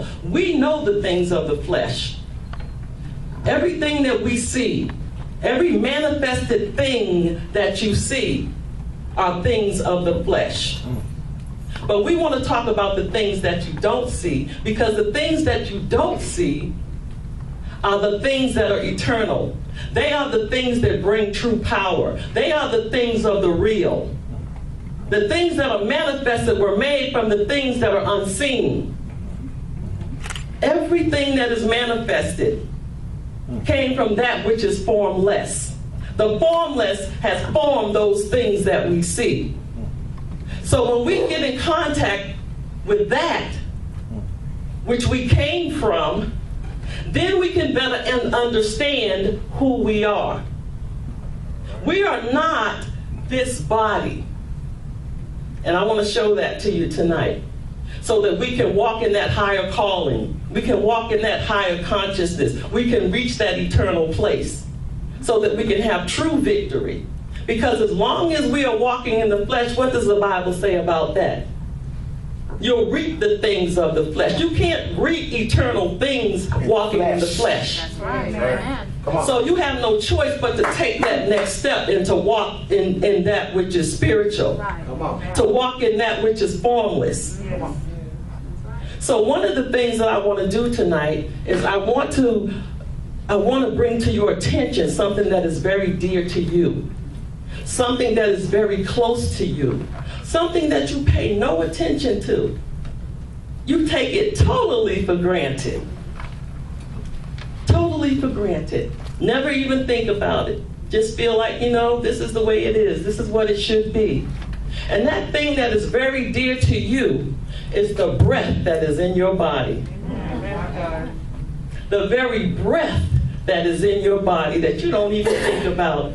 eternal. We know the things of the flesh. Everything that we see, every manifested thing that you see are things of the flesh. But we want to talk about the things that you don't see, because the things that you don't see are the things that are eternal. They are the things that bring true power. They are the things of the real. The things that are manifested were made from the things that are unseen. Everything that is manifested came from that which is formless. The formless has formed those things that we see. So when we get in contact with that which we came from, then we can better understand who we are. We are not this body. And I want to show that to you tonight, so that we can walk in that higher calling. We can walk in that higher consciousness. We can reach that eternal place, so that we can have true victory. Because as long as we are walking in the flesh, what does the Bible say about that? You'll reap the things of the flesh. You can't reap eternal things walking in the flesh. That's right. Amen. So you have no choice but to take that next step and to walk in that which is spiritual. Right. To walk in that which is formless. Yes. So one of the things that I want to do tonight is I want to bring to your attention something that is very dear to you. Something that is very close to you. Something that you pay no attention to. You take it totally for granted. Totally for granted. Never even think about it. Just feel like, this is the way it is. This is what it should be. And that thing that is very dear to you is the breath that is in your body. The very breath that is in your body that you don't even think about.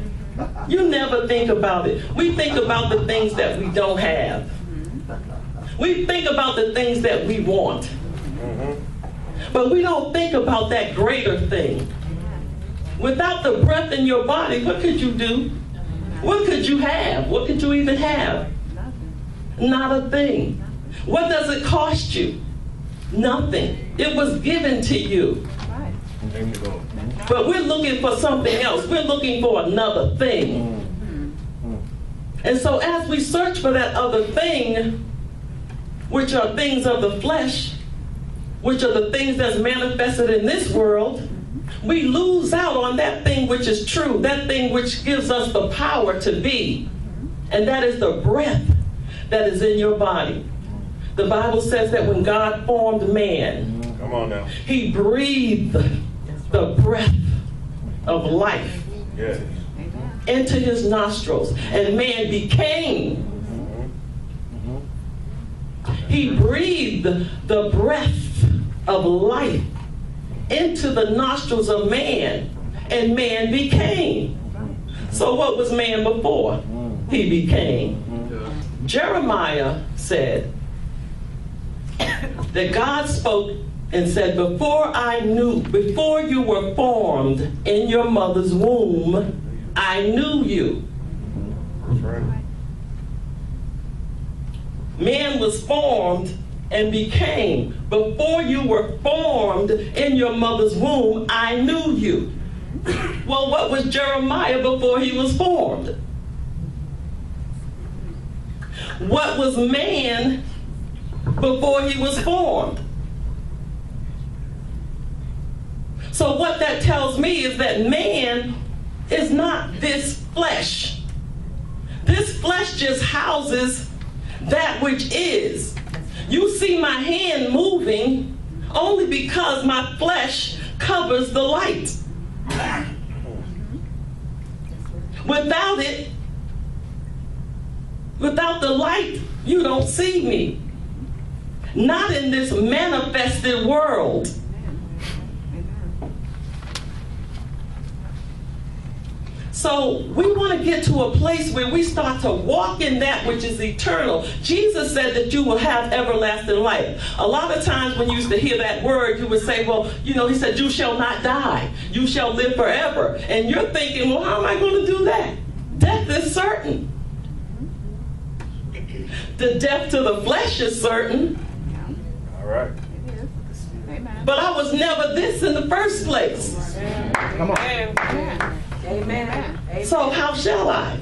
You never think about it. We think about the things that we don't have. We think about the things that we want. But we don't think about that greater thing. Without the breath in your body, what could you do? What could you have? What could you even have? Not a thing. What does it cost you? Nothing. It was given to you. But we're looking for something else. We're looking for another thing. And so as we search for that other thing, which are things of the flesh, which are the things that's manifested in this world, we lose out on that thing which is true, that thing which gives us the power to be. And that is the breath that is in your body. The Bible says that when God formed man, come on now, he breathed the breath of life into his nostrils, and man became. He breathed the breath of life into the nostrils of man, and man became. So what was man before? He became. Jeremiah said that God spoke and said, before you were formed in your mother's womb, I knew you. That's right. Man was formed and became. Before you were formed in your mother's womb, I knew you. Well, what was Jeremiah before he was formed? What was man before he was formed? So what that tells me is that man is not this flesh. This flesh just houses that which is. You see my hand moving only because my flesh covers the light. Without it, without the light, you don't see me. Not in this manifested world. So we want to get to a place where we start to walk in that which is eternal. Jesus said that you will have everlasting life. A lot of times when you used to hear that word, you would say, well, he said, you shall not die. You shall live forever. And you're thinking, well, how am I going to do that? Death is certain. The death to the flesh is certain. All right. But I was never this in the first place. Come on. Amen. So how shall I?